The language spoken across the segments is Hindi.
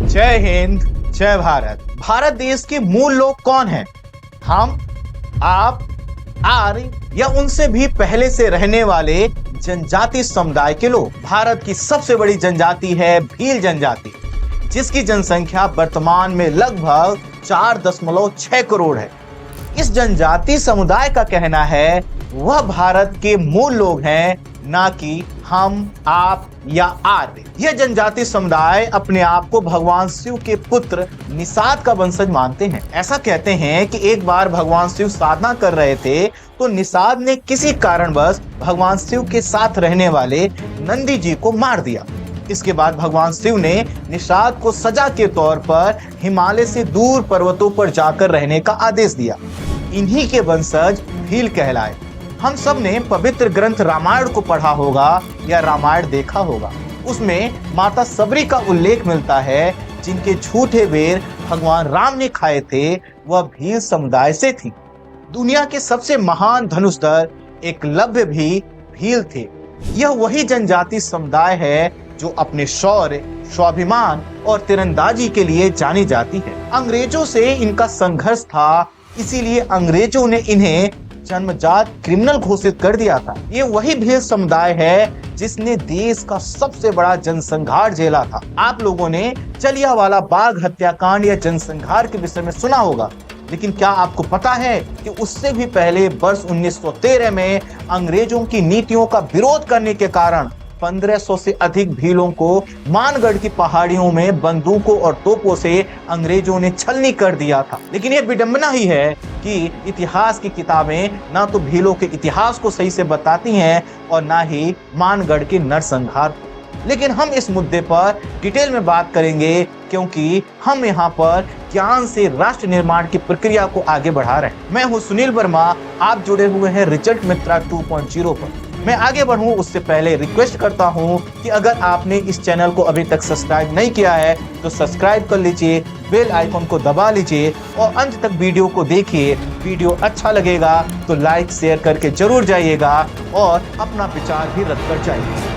जय हिंद, जय भारत। भारत देश के मूल लोग कौन हैं? हम, आप, आर्य या उनसे भी पहले से रहने वाले जनजाति समुदाय के लोग। भारत की सबसे बड़ी जनजाति है भील जनजाति, जिसकी जनसंख्या वर्तमान में लगभग 4.6 करोड़ है। इस जनजाति समुदाय का कहना है वह भारत के मूल लोग हैं, ना कि हम, आप या आर्य। यह जनजाति समुदाय अपने आप को भगवान शिव के पुत्र निषाद का वंशज मानते हैं। ऐसा कहते हैं कि एक बार भगवान शिव साधना कर रहे थे तो निषाद ने किसी कारणवश भगवान शिव के साथ रहने वाले नंदी जी को मार दिया। इसके बाद भगवान शिव ने निषाद को सजा के तौर पर हिमालय से दूर पर्वतों पर जाकर रहने का आदेश दिया। इन्हीं के वंशज भील कहलाए। हम सब ने पवित्र ग्रंथ रामायण को पढ़ा होगा या रामायण देखा होगा। उसमें माता सबरी का उल्लेख मिलता है, जिनके झूठे बेर भगवान राम ने खाए थे, वह भील समुदाय से थी। दुनिया के सबसे महान धनुषधर एकलव्य भी भील थे। यह वही जनजाति समुदाय है जो अपने शौर्य, स्वाभिमान और तीरंदाजी के लिए जानी जाती है। अंग्रेजों से इनका संघर्ष था, इसीलिए अंग्रेजों ने इन्हें जन्मजात क्रिमिनल घोषित कर दिया था। ये वही भील समुदाय है जिसने देश का सबसे बड़ा जनसंहार झेला था। आप लोगों ने जलियांवाला बाग हत्याकांड या जनसंहार के विषय में सुना होगा, लेकिन क्या आपको पता है कि उससे भी पहले वर्ष 1913 में अंग्रेजों की नीतियों का विरोध करने के कारण 1500 से अधिक भीलों को मानगढ़ की पहाड़ियों में बंदूकों और तोपों से अंग्रेजों ने छलनी कर दिया था। लेकिन यह विडंबना ही है कि इतिहास की किताबें ना तो भीलों के इतिहास को सही से बताती हैं और ना ही मानगढ़ के नरसंहार को। लेकिन हम इस मुद्दे पर डिटेल में बात करेंगे, क्योंकि हम यहाँ पर ज्ञान से राष्ट्र निर्माण की प्रक्रिया को आगे बढ़ा रहे हैं। मैं हूँ सुनील वर्मा, आप जुड़े हुए हैं रिजल्ट मित्रा 2.0 पर। मैं आगे बढ़ूं उससे पहले रिक्वेस्ट करता हूं कि अगर आपने इस चैनल को अभी तक सब्सक्राइब नहीं किया है तो सब्सक्राइब कर लीजिए, बेल आइकन को दबा लीजिए और अंत तक वीडियो को देखिए। वीडियो अच्छा लगेगा तो लाइक शेयर करके जरूर जाइएगा और अपना विचार भी रख कर जाइए।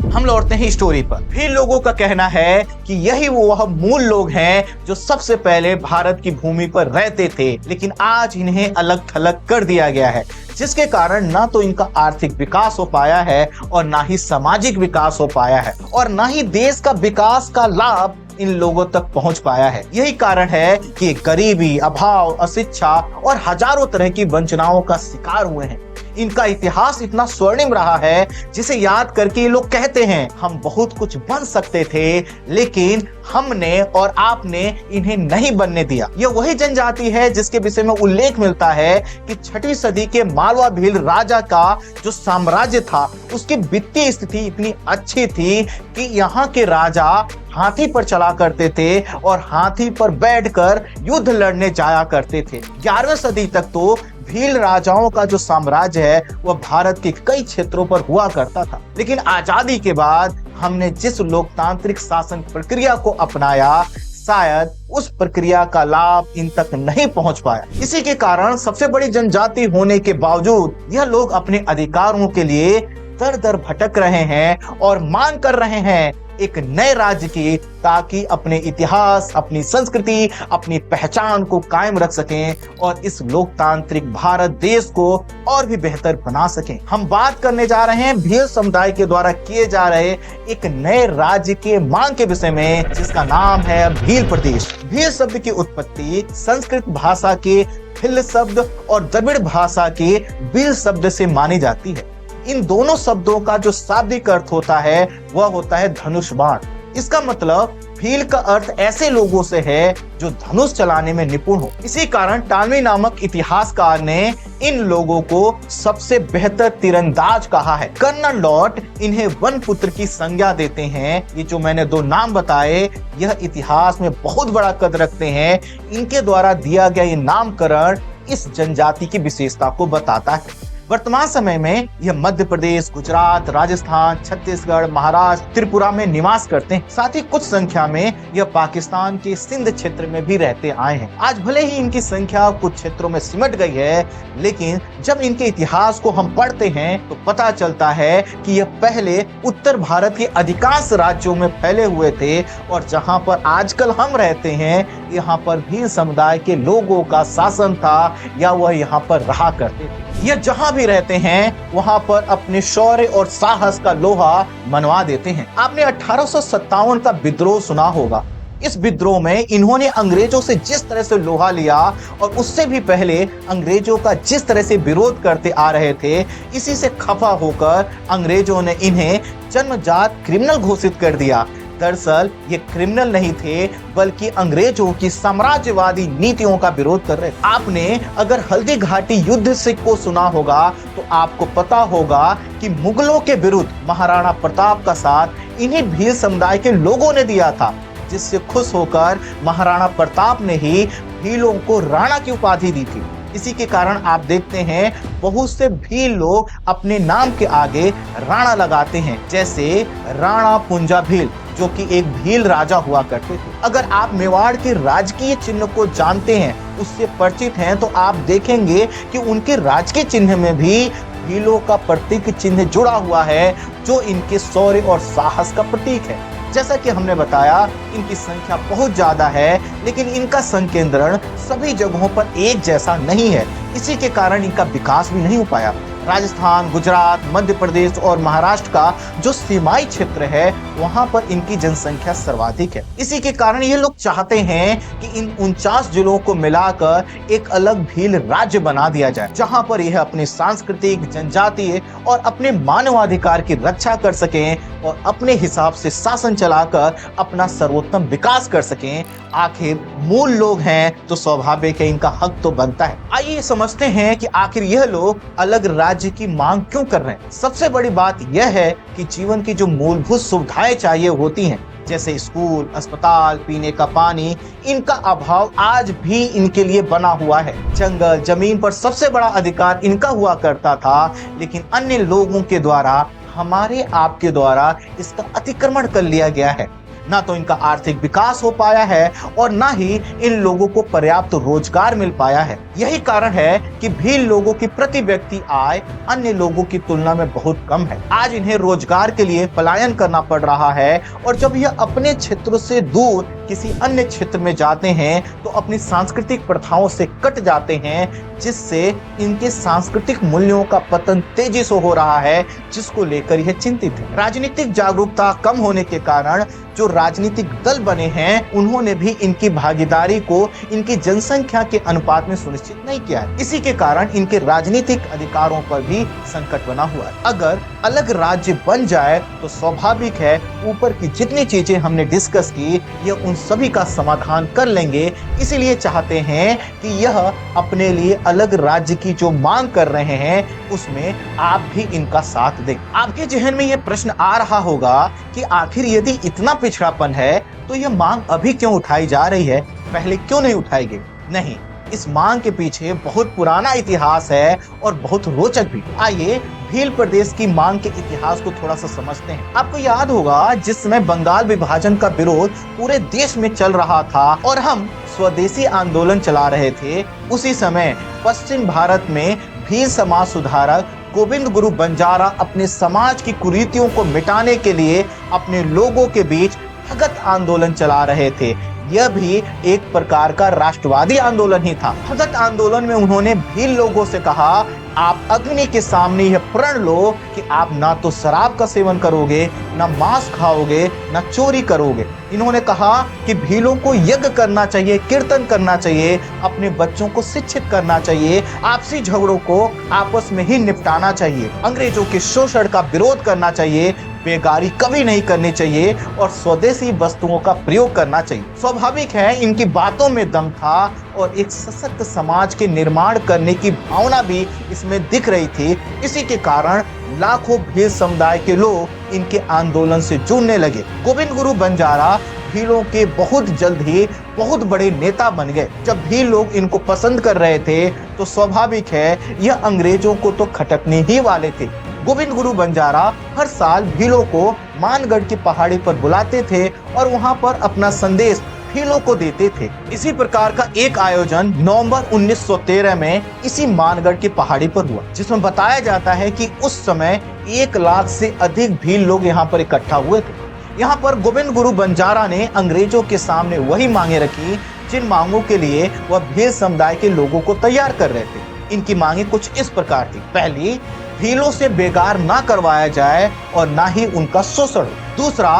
हम लौटते हैं स्टोरी पर। भील लोगों का कहना है कि यही वह मूल लोग हैं जो सबसे पहले भारत की भूमि पर रहते थे, लेकिन आज इन्हें अलग थलग कर दिया गया है, जिसके कारण ना तो इनका आर्थिक विकास हो पाया है और ना ही सामाजिक विकास हो पाया है और ना ही देश का विकास का लाभ इन लोगों तक पहुंच पाया है। यही कारण है कि गरीबी, अभाव, अशिक्षा और हजारों तरह की वंचनाओं का शिकार हुए हैं। इनका इतिहास इतना स्वर्णिम रहा है जिसे याद करके ये लोग कहते हैं हम बहुत कुछ बन सकते थे, लेकिन हमने और आपने इन्हें नहीं बनने दिया। यह वही जनजाति है जिसके विषय में उल्लेख मिलता है कि 6वीं सदी के मालवा भील राजा का जो साम्राज्य था, उसकी वित्तीय स्थिति इतनी अच्छी थी कि यहाँ के राजा हाथी पर चला करते थे और हाथी पर बैठकर युद्ध लड़ने जाया करते थे। 11वीं सदी तक तो भील राजाओं का जो साम्राज्य है वह भारत के कई क्षेत्रों पर हुआ करता था। लेकिन आजादी के बाद हमने जिस लोकतांत्रिक शासन प्रक्रिया को अपनाया, शायद उस प्रक्रिया का लाभ इन तक नहीं पहुंच पाया। इसी के कारण सबसे बड़ी जनजाति होने के बावजूद यह लोग अपने अधिकारों के लिए दर दर भटक रहे हैं और मांग कर रहे हैं एक नए राज्य की, ताकि अपने इतिहास, अपनी संस्कृति, अपनी पहचान को कायम रख सकें और इस लोकतांत्रिक भारत देश को और भी बेहतर बना सकें। हम बात करने जा रहे हैं भील समुदाय के द्वारा किए जा रहे एक नए राज्य के मांग के विषय में, जिसका नाम है भील प्रदेश। भील शब्द की उत्पत्ति संस्कृत भाषा के भिल शब्द और द्रविड़ भाषा के बिल शब्द से मानी जाती है। इन दोनों शब्दों का जो शाब्दिक अर्थ होता है वह होता है धनुष बाण। इसका मतलब भील का अर्थ ऐसे लोगों से है जो धनुष चलाने में निपुण हो। इसी कारण टालमी नामक इतिहासकार ने इन लोगों को सबसे बेहतर तीरंदाज कहा है। कर्नल लॉट इन्हें वन पुत्र की संज्ञा देते हैं। ये जो मैंने दो नाम बताए, यह इतिहास में बहुत बड़ा कद रखते हैं। इनके द्वारा दिया गया ये नामकरण इस जनजाति की विशेषता को बताता है। वर्तमान समय में यह मध्य प्रदेश, गुजरात, राजस्थान, छत्तीसगढ़, महाराष्ट्र, त्रिपुरा में निवास करते हैं। साथ ही कुछ संख्या में यह पाकिस्तान के सिंध क्षेत्र में भी रहते आए हैं। आज भले ही इनकी संख्या कुछ क्षेत्रों में सिमट गई है, लेकिन जब इनके इतिहास को हम पढ़ते हैं तो पता चलता है कि यह पहले उत्तर भारत के अधिकांश राज्यों में फैले हुए थे और जहां पर आजकल हम रहते हैं, यहाँ पर भील समुदाय के लोगों का शासन था या वह यहाँ पर रहा करते थे। यह जहां भी रहते हैं वहां पर अपने शौर्य और साहस का लोहा मनवा देते हैं। आपने 1857 का विद्रोह सुना होगा। इस विद्रोह में इन्होंने अंग्रेजों से जिस तरह से लोहा लिया और उससे भी पहले अंग्रेजों का जिस तरह से विरोध करते आ रहे थे, इसी से खफा होकर अंग्रेजों ने इन्हें जन्मजात क्रिमिनल घोषित कर दिया। दरअसल ये क्रिमिनल नहीं थे, बल्कि अंग्रेजों की साम्राज्यवादी नीतियों का विरोध कर रहे थे। आपने अगर हल्दी घाटी युद्ध से को सुना होगा तो आपको पता होगा कि मुगलों के विरुद्ध महाराणा प्रताप का साथ इन्हीं भील समुदाय के लोगों ने दिया था, जिससे खुश होकर महाराणा प्रताप ने ही भीलों को राणा की उपाधि दी थी। इसी के कारण आप देखते हैं बहुत से भील लोग अपने नाम के आगे राणा लगाते हैं, जैसे राणा पुंजा भील, जो कि एक भील राजा हुआ करते थे। अगर आप मेवाड़ के राजकीय चिन्ह को जानते हैं, उससे परिचित हैं, तो आप देखेंगे कि उनके राजकीय चिन्ह में भी भीलों का प्रतीक चिन्ह जुड़ा हुआ है, जो इनके शौर्य और साहस का प्रतीक है। जैसा कि हमने बताया, इनकी संख्या बहुत ज्यादा है, लेकिन इनका संकेंद्रण सभी जगहों पर एक जैसा नहीं है। इसी के कारण इनका विकास भी नहीं हो पाया। राजस्थान, गुजरात, मध्य प्रदेश और महाराष्ट्र का जो सीमाई क्षेत्र है, वहां पर इनकी जनसंख्या सर्वाधिक है। इसी के कारण ये लोग चाहते हैं कि इन 49 जिलों को मिलाकर एक अलग भील राज्य बना दिया जाए, जहां पर यह अपने सांस्कृतिक, जनजातीय और अपने मानवाधिकार की रक्षा कर सकें और अपने हिसाब से शासन चलाकर अपना सर्वोत्तम विकास कर सकें। आखिर मूल लोग हैं तो स्वाभाविक है इनका हक तो बनता है। आइए समझते हैं कि आखिर यह लोग अलग राज्य की मांग क्यों कर रहे हैं। सबसे बड़ी बात यह है कि जीवन की जो मूलभूत सुविधाएं चाहिए होती हैं, जैसे स्कूल, अस्पताल, पीने का पानी, इनका अभाव आज भी इनके लिए बना हुआ है। जंगल, जमीन पर सबसे बड़ा अधिकार इनका हुआ करता था, लेकिन अन्य लोगों के द्वारा, हमारे आपके द्वारा इसका अतिक्रमण कर लिया गया है। ना तो इनका आर्थिक विकास हो पाया है और ना ही इन लोगों को पर्याप्त रोजगार मिल पाया है। यही कारण है कि भील लोगों की प्रति व्यक्ति आय अन्य लोगों की तुलना में बहुत कम है। आज इन्हें रोजगार के लिए पलायन करना पड़ रहा है और जब यह अपने क्षेत्र से दूर किसी अन्य क्षेत्र में जाते हैं तो अपनी सांस्कृतिक प्रथाओं से कट जाते हैं, जिससे इनके सांस्कृतिक मूल्यों का पतन तेजी से हो रहा है, जिसको लेकर यह चिंतित है। राजनीतिक जागरूकता कम होने के कारण जो राजनीतिक दल बने हैं, उन्होंने भी इनकी भागीदारी को इनकी जनसंख्या के अनुपात में सुनिश्चित नहीं किया है। इसी के कारण इनके राजनीतिक अधिकारों पर भी संकट बना हुआ है। अगर अलग राज्य बन जाए तो स्वाभाविक है ऊपर की जितनी चीजें हमने डिस्कस की, यह उन सभी का समाधान कर लेंगे। इसीलिए चाहते हैं कि यह अपने लिए अलग राज्य की जो मांग कर रहे हैं, उसमें आप भी इनका साथ दें। आपके जहन में यह प्रश्न आ रहा होगा कि आखिर यदि इतना पिछड़ापन है तो यह मांग अभी क्यों उठाई जा रही है, पहले क्यों नहीं उठाई गई? नहीं, इस मांग के पीछे बहुत पुराना इतिहास है और बहुत रोचक भी। आइए भील प्रदेश की मांग के इतिहास को थोड़ा सा समझते हैं। आपको याद होगा, जिस समय बंगाल विभाजन का विरोध पूरे देश में चल रहा था और हम स्वदेशी आंदोलन चला रहे थे, उसी समय पश्चिम भारत में भील समाज सुधारक गोविंद गुरु बंजारा अपने समाज की कुरीतियों को मिटाने के लिए अपने लोगों के बीच भगत आंदोलन चला रहे थे। यह भी एक प्रकार का राष्ट्रवादी आंदोलन ही था। भगत आंदोलन में उन्होंने भील लोगों से कहा, आप अग्नि के सामने यह प्रण लो कि आप ना तो शराब का सेवन करोगे, ना मांस खाओगे, ना चोरी करोगे। इन्होंने कहा कि भीलों को यज्ञ करना चाहिए, कीर्तन करना चाहिए, अपने बच्चों को शिक्षित करना चाहिए, आपसी झगड़ों को आपस में ही निपटाना चाहिए, अंग्रेजों के शोषण का विरोध करना चाहिए, बेगारी कभी नहीं करनी चाहिए और स्वदेशी वस्तुओं का प्रयोग करना चाहिए। स्वाभाविक है इनकी बातों में दम था और एक सशक्त समाज के निर्माण करने की भावना भी इसमें दिख रही थी। इसी के कारण लाखों भील समुदाय के लोग इनके आंदोलन से जुड़ने लगे। गोविंद गुरु बंजारा भीलों के बहुत जल्द ही बहुत बड़े नेता बन गए। जब भील लोग इनको पसंद कर रहे थे तो स्वाभाविक है यह अंग्रेजों को तो खटकने ही वाले थे। गोविंद गुरु बंजारा हर साल भीलों को मानगढ़ की पहाड़ी पर बुलाते थे और वहां पर अपना संदेश भीलों को देते थे। इसी प्रकार का एक आयोजन नवंबर 1913 में इसी मानगढ़ की पहाड़ी पर हुआ, जिसमें बताया जाता है कि उस समय 1 लाख से अधिक भील लोग यहाँ पर इकट्ठा हुए थे। यहाँ पर गोविंद गुरु बंजारा ने अंग्रेजों के सामने वही मांगे रखी जिन मांगों के लिए वह भील समुदाय के लोगों को तैयार कर रहे थे। इनकी मांगे कुछ इस प्रकार थी। पहली, भीलों से बेगार ना करवाया जाए और ना ही उनका शोषण। दूसरा,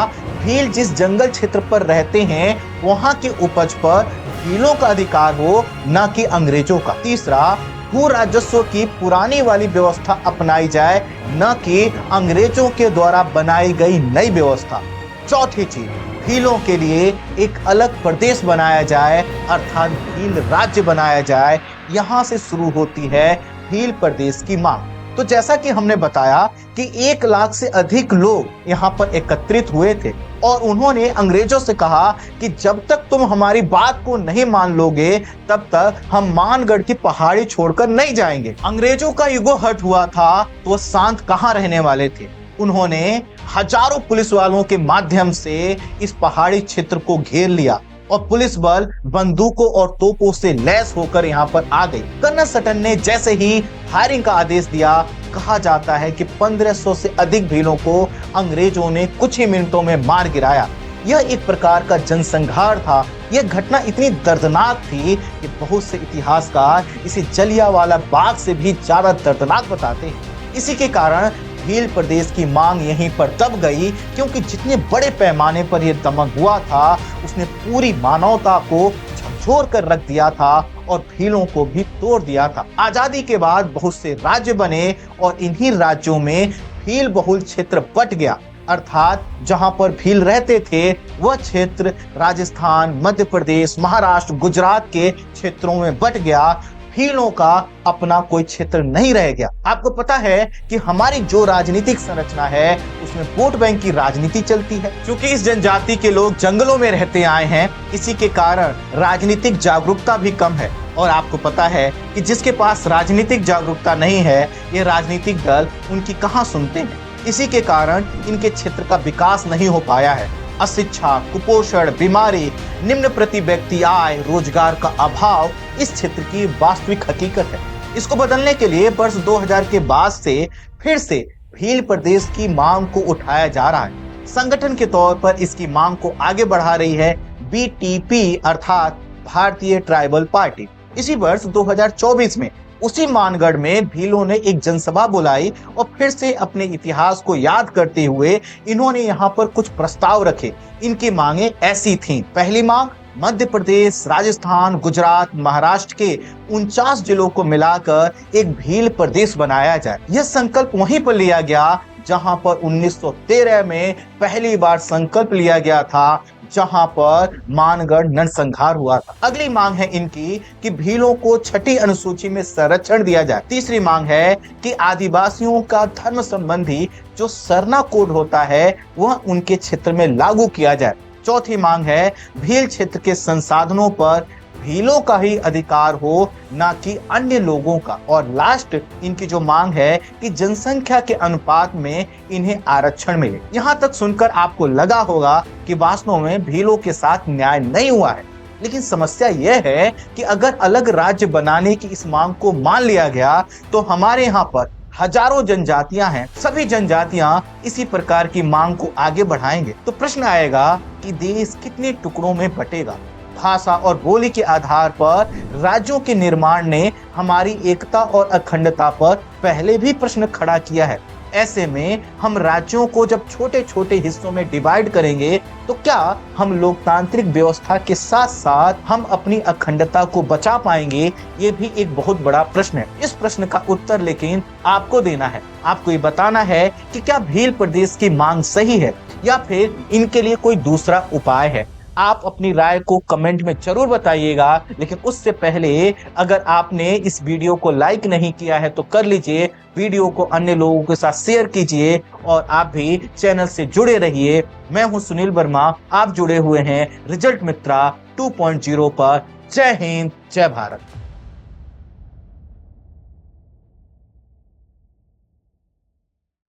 भील जिस जंगल क्षेत्र पर रहते हैं वहां की उपज पर भीलों का अधिकार हो, ना कि अंग्रेजों का। तीसरा, भू राजस्व की पुरानी वाली व्यवस्था अपनाई जाए, न कि अंग्रेजों के द्वारा बनाई गई नई व्यवस्था। चौथी चीज, भीलों के लिए एक अलग प्रदेश बनाया जाए, अर्थात भील राज्य बनाया जाए। यहाँ से शुरू होती है भील प्रदेश की मांग। तो जैसा कि हमने बताया कि 1 लाख से अधिक लोग यहाँ पर एकत्रित हुए थे और उन्होंने अंग्रेजों से कहा कि जब तक तुम हमारी बात को नहीं मान लोगे तब तक हम मानगढ़ की पहाड़ी छोड़कर नहीं जाएंगे। अंग्रेजों का ईगो हर्ट हुआ था तो वो शांत कहाँ रहने वाले थे। उन्होंने हजारों पुलिस वालों के माध्यम से इस पहाड़ी क्षेत्र को घेर लिया और पुलिस बल बंदूकों और तोपों से लैस होकर यहाँ पर आ गई। कर्नल सटन ने जैसे ही फायरिंग का आदेश दिया, कहा जाता है कि 1500 से अधिक भीलों को अंग्रेजों ने कुछ ही मिनटों में मार गिराया। यह एक प्रकार का जनसंहार था। यह घटना इतनी दर्दनाक थी कि बहुत से इतिहासकार इसे जलियांवाला बाग से भी ज्यादा दर्दनाक बताते हैं। इसी के कारण भील प्रदेश की मांग यहीं पर दब गई, क्योंकि जितने बड़े पैमाने पर यह दमन हुआ था उसने पूरी मानवता को झकझोर कर रख दिया था और भीलों को भी तोड़ दिया था। आजादी के बाद बहुत से राज्य बने और इन्हीं राज्यों में भील बहुल क्षेत्र बट गया, अर्थात जहां पर भील रहते थे वह क्षेत्र राजस्थान, मध्य प्रदेश, महाराष्ट्र, गुजरात के क्षेत्रों में बट गया। भीलों का अपना कोई क्षेत्र नहीं रह गया। आपको पता है कि हमारी जो राजनीतिक संरचना है उसमें वोट बैंक की राजनीति चलती है। क्योंकि इस जनजाति के लोग जंगलों में रहते आए हैं, इसी के कारण राजनीतिक जागरूकता भी कम है। और आपको पता है कि जिसके पास राजनीतिक जागरूकता नहीं है, ये राजनीतिक दल उनकी कहाँ सुनते हैं। इसी के कारण इनके क्षेत्र का विकास नहीं हो पाया है। अशिक्षा, कुपोषण, बीमारी, निम्न प्रति व्यक्ति आय, रोजगार का अभाव इस क्षेत्र की वास्तविक हकीकत है। इसको बदलने के लिए वर्ष 2000 के बाद से फिर से भील प्रदेश की मांग को उठाया जा रहा है। संगठन के तौर पर इसकी मांग को आगे बढ़ा रही है BTP अर्थात भारतीय ट्राइबल पार्टी। इसी वर्ष 2024 में उसी मानगढ़ में भीलों ने एक जनसभा बुलाई और फिर से अपने इतिहास को याद करते हुए इन्होंने यहाँ पर कुछ प्रस्ताव रखे। इनकी मांगे ऐसी थीं। पहली मांग, मध्य प्रदेश, राजस्थान, गुजरात, महाराष्ट्र के 49 जिलों को मिलाकर एक भील प्रदेश बनाया जाए। यह संकल्प वहीं पर लिया गया जहां पर 1913 में पहली बार संकल्प लिया गया था, जहां पर मानगढ़ नरसंहार हुआ था। अगली मांग है इनकी कि भीलों को 6ठी अनुसूची में संरक्षण दिया जाए। तीसरी मांग है कि आदिवासियों का धर्म संबंधी जो सरना कोड होता है वह उनके क्षेत्र में लागू किया जाए। चौथी मांग है भील क्षेत्र के संसाधनों पर भीलों का ही अधिकार हो, ना कि अन्य लोगों का। और लास्ट इनकी जो मांग है कि जनसंख्या के अनुपात में इन्हें आरक्षण मिले। यहाँ तक सुनकर आपको लगा होगा कि वास्तव में भीलों के साथ न्याय नहीं हुआ है, लेकिन समस्या यह है कि अगर अलग राज्य बनाने की इस मांग को मान लिया गया तो हमारे यहाँ पर हजारों जनजातियां हैं। सभी जनजातियां इसी प्रकार की मांग को आगे बढ़ाएंगे तो प्रश्न आएगा कि देश कितने टुकड़ों में बटेगा। भाषा और बोली के आधार पर राज्यों के निर्माण ने हमारी एकता और अखंडता पर पहले भी प्रश्न खड़ा किया है। ऐसे में हम राज्यों को जब छोटे छोटे हिस्सों में डिवाइड करेंगे तो क्या हम लोकतांत्रिक व्यवस्था के साथ साथ हम अपनी अखंडता को बचा पाएंगे? ये भी एक बहुत बड़ा प्रश्न है। इस प्रश्न का उत्तर लेकिन आपको देना है। आपको ये बताना है कि क्या भील प्रदेश की मांग सही है या फिर इनके लिए कोई दूसरा उपाय है। आप अपनी राय को कमेंट में जरूर बताइएगा। लेकिन उससे पहले अगर आपने इस वीडियो को लाइक नहीं किया है तो कर लीजिए, वीडियो को अन्य लोगों के साथ शेयर कीजिए और आप भी चैनल से जुड़े रहिए। मैं हूं सुनील वर्मा, आप जुड़े हुए हैं रिजल्ट मित्रा 2.0 पर। जय हिंद, जय भारत।